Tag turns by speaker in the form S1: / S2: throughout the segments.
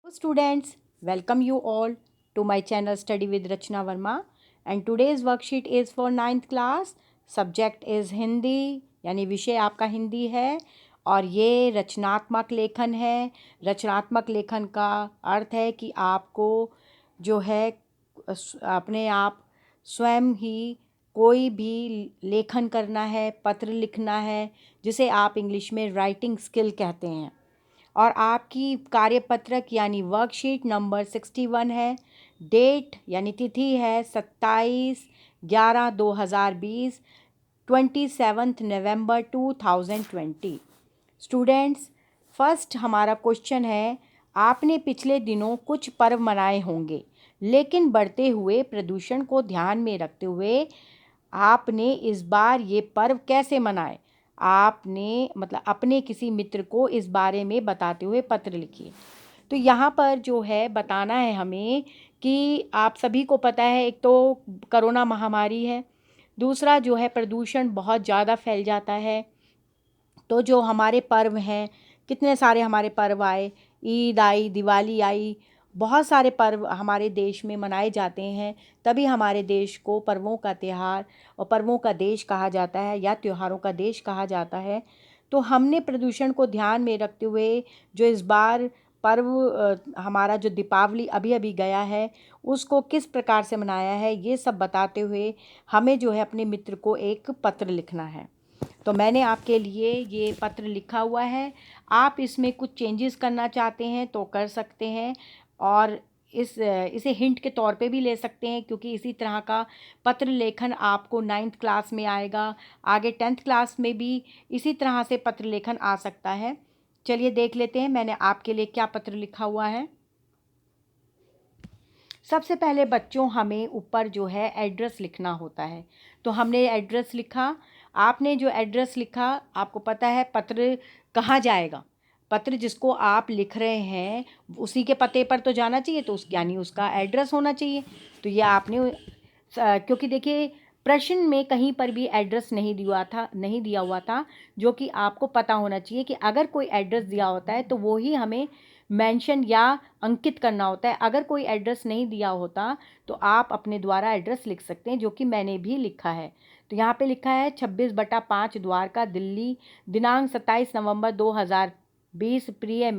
S1: Students, welcome you all to my channel Study with Rachna Verma, and today's worksheet is for ninth class. Subject is Hindi, यानी विषय आपका हिंदी है और ये रचनात्मक लेखन है। रचनात्मक लेखन का अर्थ है कि आपको जो है अपने आप स्वयं ही कोई भी लेखन करना है, पत्र लिखना है, जिसे आप इंग्लिश में राइटिंग स्किल कहते हैं। और आपकी कार्यपत्रक यानी वर्कशीट नंबर 61 है। डेट यानी तिथि है 27/11/2020, 27 नवंबर 2020। स्टूडेंट्स, फर्स्ट हमारा क्वेश्चन है, आपने पिछले दिनों कुछ पर्व मनाए होंगे, लेकिन बढ़ते हुए प्रदूषण को ध्यान में रखते हुए आपने इस बार ये पर्व कैसे मनाए? आपने अपने किसी मित्र को इस बारे में बताते हुए पत्र लिखिए। तो यहाँ पर जो है बताना है हमें कि आप सभी को पता है, एक तो कोरोना महामारी है, दूसरा जो है प्रदूषण बहुत ज़्यादा फैल जाता है। तो जो हमारे पर्व हैं, कितने सारे हमारे पर्व आए, ईद आई, दिवाली आई, बहुत सारे पर्व हमारे देश में मनाए जाते हैं। तभी हमारे देश को पर्वों का त्यौहार और पर्वों का देश कहा जाता है या त्योहारों का देश कहा जाता है। तो हमने प्रदूषण को ध्यान में रखते हुए जो इस बार पर्व हमारा जो दीपावली अभी अभी गया है, उसको किस प्रकार से मनाया है, ये सब बताते हुए हमें जो है अपने मित्र को एक पत्र लिखना है। तो मैंने आपके लिए ये पत्र लिखा हुआ है। आप इसमें कुछ चेंजेस करना चाहते हैं तो कर सकते हैं, और इसे हिंट के तौर पे भी ले सकते हैं, क्योंकि इसी तरह का पत्र लेखन आपको 9th क्लास में आएगा, आगे 10th क्लास में भी इसी तरह से पत्र लेखन आ सकता है। चलिए देख लेते हैं मैंने आपके लिए क्या पत्र लिखा हुआ है। सबसे पहले बच्चों, हमें ऊपर जो है एड्रेस लिखना होता है। तो हमने एड्रेस लिखा। आपने जो एड्रेस लिखा, आपको पता है पत्र कहाँ जाएगा। पत्र जिसको आप लिख रहे हैं उसी के पते पर तो जाना चाहिए, तो यानी उसका एड्रेस होना चाहिए। तो ये आपने क्योंकि देखिए प्रश्न में कहीं पर भी एड्रेस नहीं दिया हुआ था, जो कि आपको पता होना चाहिए कि अगर कोई एड्रेस दिया होता है तो वो ही हमें मेंशन या अंकित करना होता है। अगर कोई एड्रेस नहीं दिया होता तो आप अपने द्वारा एड्रेस लिख सकते हैं, जो कि मैंने भी लिखा है। तो यहाँ पे लिखा है 26/5 द्वारका, दिल्ली, दिनांक 27 नवंबर 2020, प्रिय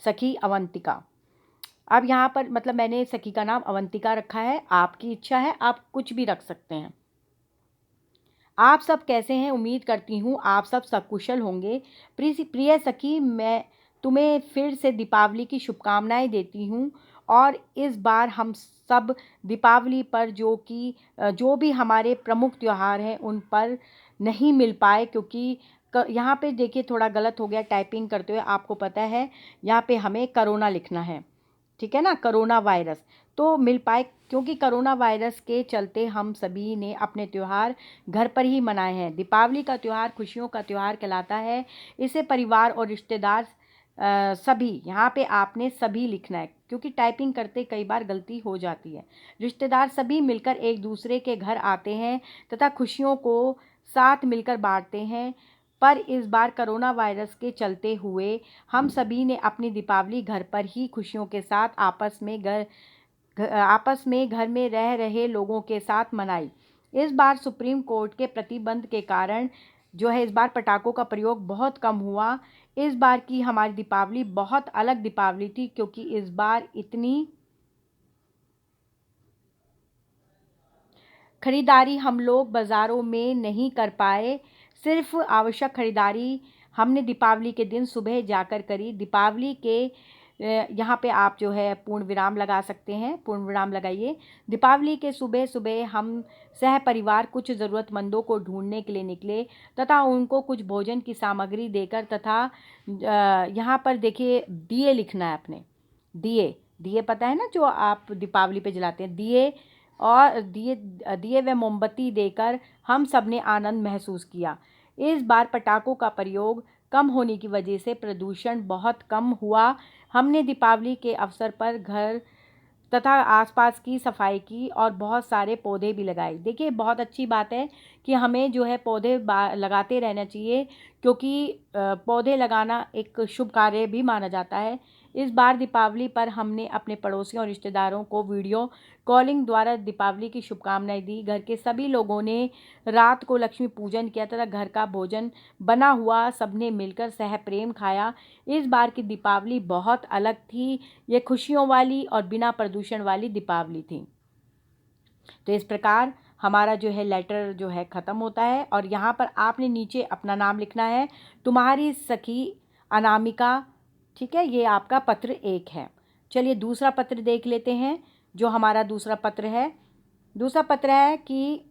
S1: सखी अवंतिका। अब यहाँ पर मैंने सखी का नाम अवंतिका रखा है। आपकी इच्छा है, आप कुछ भी रख सकते हैं। आप सब कैसे हैं? उम्मीद करती हूँ आप सब सकुशल होंगे। प्रिय सखी, मैं तुम्हें फिर से दीपावली की शुभकामनाएं देती हूँ। और इस बार हम सब दीपावली पर जो भी हमारे प्रमुख त्यौहार हैं उन पर नहीं मिल पाए, क्योंकि यहाँ पे देखिए थोड़ा गलत हो गया टाइपिंग करते हुए। आपको पता है यहाँ पे हमें कोरोना लिखना है, ठीक है ना, कोरोना वायरस। तो मिल पाए, क्योंकि कोरोना वायरस के चलते हम सभी ने अपने त्यौहार घर पर ही मनाए हैं। दीपावली का त्यौहार खुशियों का त्यौहार कहलाता है। इसे परिवार और रिश्तेदार सभी, यहाँ पे आपने सभी लिखना है, क्योंकि टाइपिंग करते कई बार गलती हो जाती है। रिश्तेदार सभी मिलकर एक दूसरे के घर आते हैं तथा खुशियों को साथ मिलकर बांटते हैं। पर इस बार कोरोना वायरस के चलते हुए हम सभी ने अपनी दीपावली घर पर ही खुशियों के साथ आपस में घर में रह रहे लोगों के साथ मनाई। इस बार सुप्रीम कोर्ट के प्रतिबंध के कारण जो है इस बार पटाखों का प्रयोग बहुत कम हुआ। इस बार की हमारी दीपावली बहुत अलग दीपावली थी, क्योंकि इस बार इतनी खरीदारी हम लोग बाज़ारों में नहीं कर पाए। सिर्फ आवश्यक खरीदारी हमने दीपावली के दिन सुबह जाकर करी। दीपावली के यहाँ पे आप जो है पूर्ण विराम लगा सकते हैं, पूर्ण विराम लगाइए। दीपावली के सुबह सुबह हम सह परिवार कुछ ज़रूरतमंदों को ढूंढने के लिए निकले तथा उनको कुछ भोजन की सामग्री देकर तथा यहाँ पर देखिए दिए लिखना है अपने। दिए दिए पता है ना, जो आप दीपावली पे जलाते हैं दिए, और दिए व मोमबत्ती देकर हम सब ने आनंद महसूस किया। इस बार पटाखों का प्रयोग कम होने की वजह से प्रदूषण बहुत कम हुआ। हमने दीपावली के अवसर पर घर तथा आसपास की सफाई की और बहुत सारे पौधे भी लगाए। देखिए बहुत अच्छी बात है कि हमें जो है पौधे लगाते रहना चाहिए, क्योंकि पौधे लगाना एक शुभ कार्य भी माना जाता है। इस बार दीपावली पर हमने अपने पड़ोसियों और रिश्तेदारों को वीडियो कॉलिंग द्वारा दीपावली की शुभकामनाएं दी। घर के सभी लोगों ने रात को लक्ष्मी पूजन किया तथा घर का भोजन बना हुआ सबने मिलकर सह प्रेम खाया। इस बार की दीपावली बहुत अलग थी। ये खुशियों वाली और बिना प्रदूषण वाली दीपावली थी। तो इस प्रकार हमारा जो है लेटर जो है ख़त्म होता है और यहाँ पर आपने नीचे अपना नाम लिखना है, तुम्हारी सखी अनामिका। ठीक है, ये आपका पत्र 1 है। चलिए दूसरा पत्र देख लेते हैं। जो हमारा दूसरा पत्र है, दूसरा पत्र है कि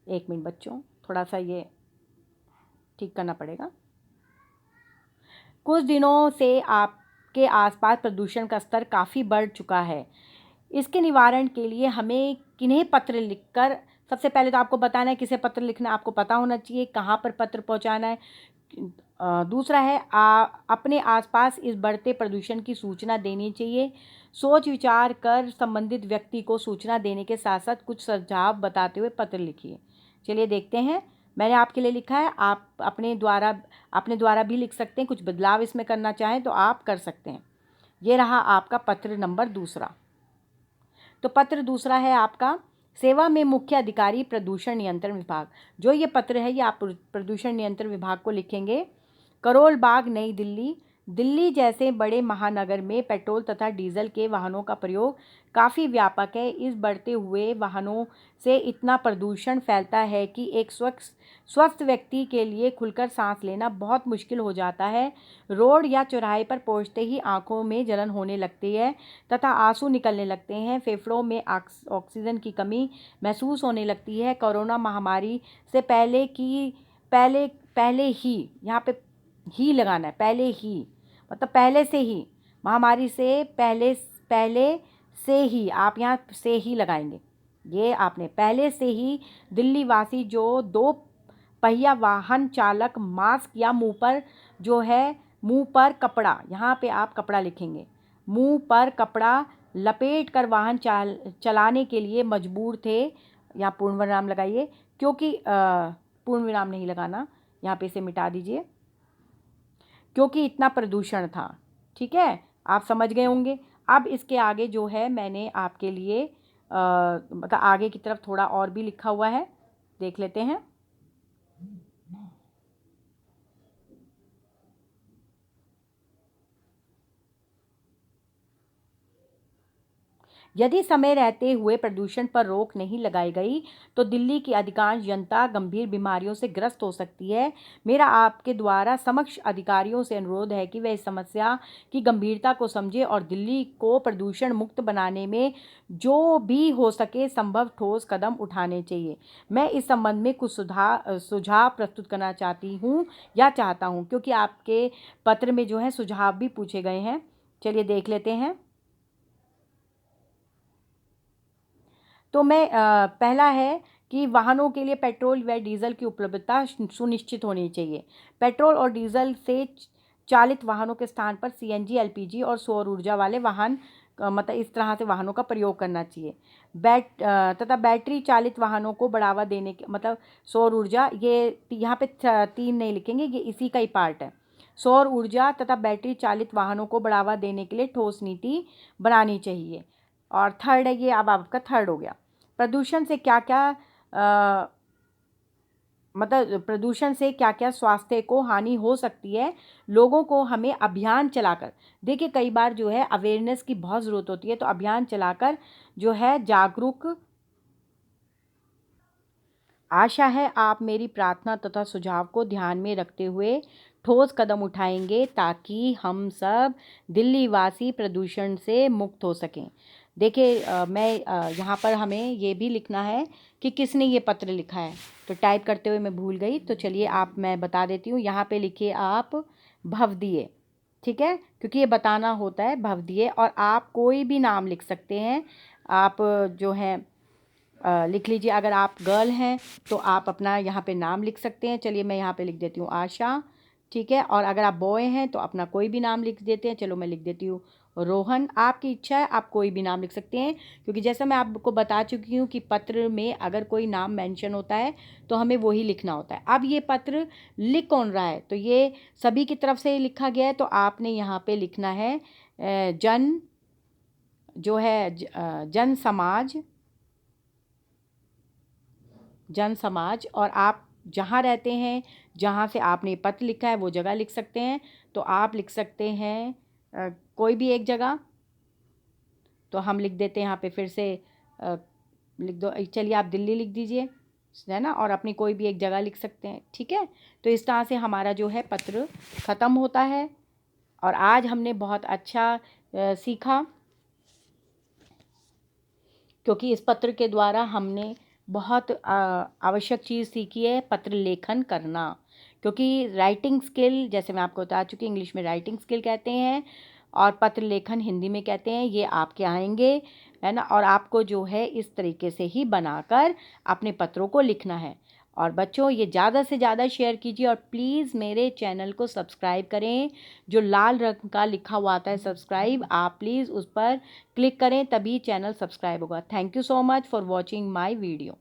S1: 1 मिनट बच्चों, थोड़ा सा ये ठीक करना पड़ेगा। कुछ दिनों से आपके आसपास प्रदूषण का स्तर काफ़ी बढ़ चुका है। इसके निवारण के लिए हमें किन्हें पत्र लिखकर, सबसे पहले तो आपको बताना है किसे पत्र लिखना है, आपको पता होना चाहिए कहाँ पर पत्र पहुँचाना है। दूसरा है अपने आसपास इस बढ़ते प्रदूषण की सूचना देनी चाहिए। सोच विचार कर संबंधित व्यक्ति को सूचना देने के साथ साथ कुछ सुझाव बताते हुए पत्र लिखिए। चलिए देखते हैं। मैंने आपके लिए लिखा है, आप अपने द्वारा भी लिख सकते हैं। कुछ बदलाव इसमें करना चाहें तो आप कर सकते हैं। ये रहा आपका पत्र नंबर दूसरा। तो पत्र दूसरा है आपका, सेवा में मुख्य अधिकारी प्रदूषण नियंत्रण विभाग। जो ये पत्र है ये आप प्रदूषण नियंत्रण विभाग को लिखेंगे। करोल बाग, नई दिल्ली। दिल्ली जैसे बड़े महानगर में पेट्रोल तथा डीजल के वाहनों का प्रयोग काफ़ी व्यापक है। इस बढ़ते हुए वाहनों से इतना प्रदूषण फैलता है कि एक स्वस्थ व्यक्ति के लिए खुलकर सांस लेना बहुत मुश्किल हो जाता है। रोड या चौराहे पर पहुंचते ही आंखों में जलन होने लगती है तथा आंसू निकलने लगते हैं। फेफड़ों में ऑक्सीजन की कमी महसूस होने लगती है। कोरोना महामारी से पहले ही, यहाँ पे ही लगाना है, पहले ही मतलब पहले से ही, महामारी से पहले से ही, आप यहाँ से ही लगाएंगे। ये आपने पहले से ही दिल्ली वासी जो 2 पहिया वाहन चालक मास्क या मुंह पर कपड़ा, यहाँ पे आप कपड़ा लिखेंगे, मुंह पर कपड़ा लपेट कर वाहन चलाने के लिए मजबूर थे। यहाँ पूर्ण विराम लगाइए, क्योंकि पूर्ण विराम नहीं लगाना, यहाँ पे इसे मिटा दीजिए, क्योंकि इतना प्रदूषण था। ठीक है, आप समझ गए होंगे। अब इसके आगे जो है मैंने आपके लिए मतलब आगे की तरफ थोड़ा और भी लिखा हुआ है, देख लेते हैं। यदि समय रहते हुए प्रदूषण पर रोक नहीं लगाई गई तो दिल्ली की अधिकांश जनता गंभीर बीमारियों से ग्रस्त हो सकती है। मेरा आपके द्वारा समक्ष अधिकारियों से अनुरोध है कि वे इस समस्या की गंभीरता को समझें और दिल्ली को प्रदूषण मुक्त बनाने में जो भी हो सके संभव ठोस कदम उठाने चाहिए। मैं इस संबंध में कुछ सुझाव प्रस्तुत करना चाहता हूँ, क्योंकि आपके पत्र में जो है सुझाव भी पूछे गए हैं। चलिए देख लेते हैं। तो मैं पहला है कि वाहनों के लिए पेट्रोल व डीजल की उपलब्धता सुनिश्चित होनी चाहिए। पेट्रोल और डीजल से चालित वाहनों के स्थान पर सीएनजी, एलपीजी और सौर ऊर्जा वाले वाहन, मतलब इस तरह से वाहनों का प्रयोग करना चाहिए। तथा बैटरी चालित वाहनों को बढ़ावा देने के, मतलब सौर ऊर्जा, ये यहाँ पे 3 नहीं लिखेंगे, ये इसी का ही पार्ट है। सौर ऊर्जा तथा बैटरी चालित वाहनों को बढ़ावा देने के लिए ठोस नीति बनानी चाहिए। और थर्ड है ये, अब आपका थर्ड हो गया, प्रदूषण से क्या क्या मतलब प्रदूषण से क्या क्या स्वास्थ्य को हानि हो सकती है। लोगों को हमें अभियान चलाकर, देखिए कई बार जो है अवेयरनेस की बहुत ज़रूरत होती है, तो अभियान चलाकर जो है जागरूक। आशा है आप मेरी प्रार्थना तथा सुझाव को ध्यान में रखते हुए ठोस कदम उठाएंगे ताकि हम सब दिल्ली वासी प्रदूषण से मुक्त हो सकें। देखिए मैं यहाँ पर हमें ये भी लिखना है कि किसने ये पत्र लिखा है, तो टाइप करते हुए मैं भूल गई, तो चलिए मैं बता देती हूँ। यहाँ पे लिखिए आप भवदीय, ठीक है, क्योंकि ये बताना होता है भवदीय। और आप कोई भी नाम लिख सकते हैं, आप जो है लिख लीजिए। अगर आप गर्ल हैं तो आप अपना यहाँ पे नाम लिख सकते हैं। चलिए मैं यहाँ पे लिख देती हूँ आशा ठीक है। और अगर आप बॉय हैं तो अपना कोई भी नाम लिख देते हैं। चलो मैं लिख देती हूँ रोहन। आपकी इच्छा है, आप कोई भी नाम लिख सकते हैं, क्योंकि जैसा मैं आपको बता चुकी हूँ कि पत्र में अगर कोई नाम मेंशन होता है तो हमें वही लिखना होता है। अब ये पत्र लिख कौन रहा है, तो ये सभी की तरफ से लिखा गया है, तो आपने यहाँ पे लिखना है जन जो है जन समाज, जन समाज। और आप जहाँ रहते हैं, जहाँ से आपने पत्र लिखा है वो जगह लिख सकते हैं। तो आप लिख सकते हैं कोई भी एक जगह। तो हम लिख देते हैं यहाँ पे फिर से लिख दो, चलिए आप दिल्ली लिख दीजिए, है ना। और अपनी कोई भी एक जगह लिख सकते हैं, ठीक है। तो इस तरह से हमारा जो है पत्र ख़त्म होता है। और आज हमने बहुत अच्छा सीखा, क्योंकि इस पत्र के द्वारा हमने बहुत आवश्यक चीज़ सीखी है, पत्र लेखन करना। क्योंकि राइटिंग स्किल, जैसे मैं आपको बता चुकी, इंग्लिश में राइटिंग स्किल कहते हैं और पत्र लेखन हिंदी में कहते हैं, ये आपके आएंगे, है ना। और आपको जो है इस तरीके से ही बनाकर अपने पत्रों को लिखना है। और बच्चों, ये ज़्यादा से ज़्यादा शेयर कीजिए और प्लीज़ मेरे चैनल को सब्सक्राइब करें। जो लाल रंग का लिखा हुआ आता है सब्सक्राइब, आप प्लीज़ उस पर क्लिक करें, तभी चैनल सब्सक्राइब होगा। Thank you so much for watching my video.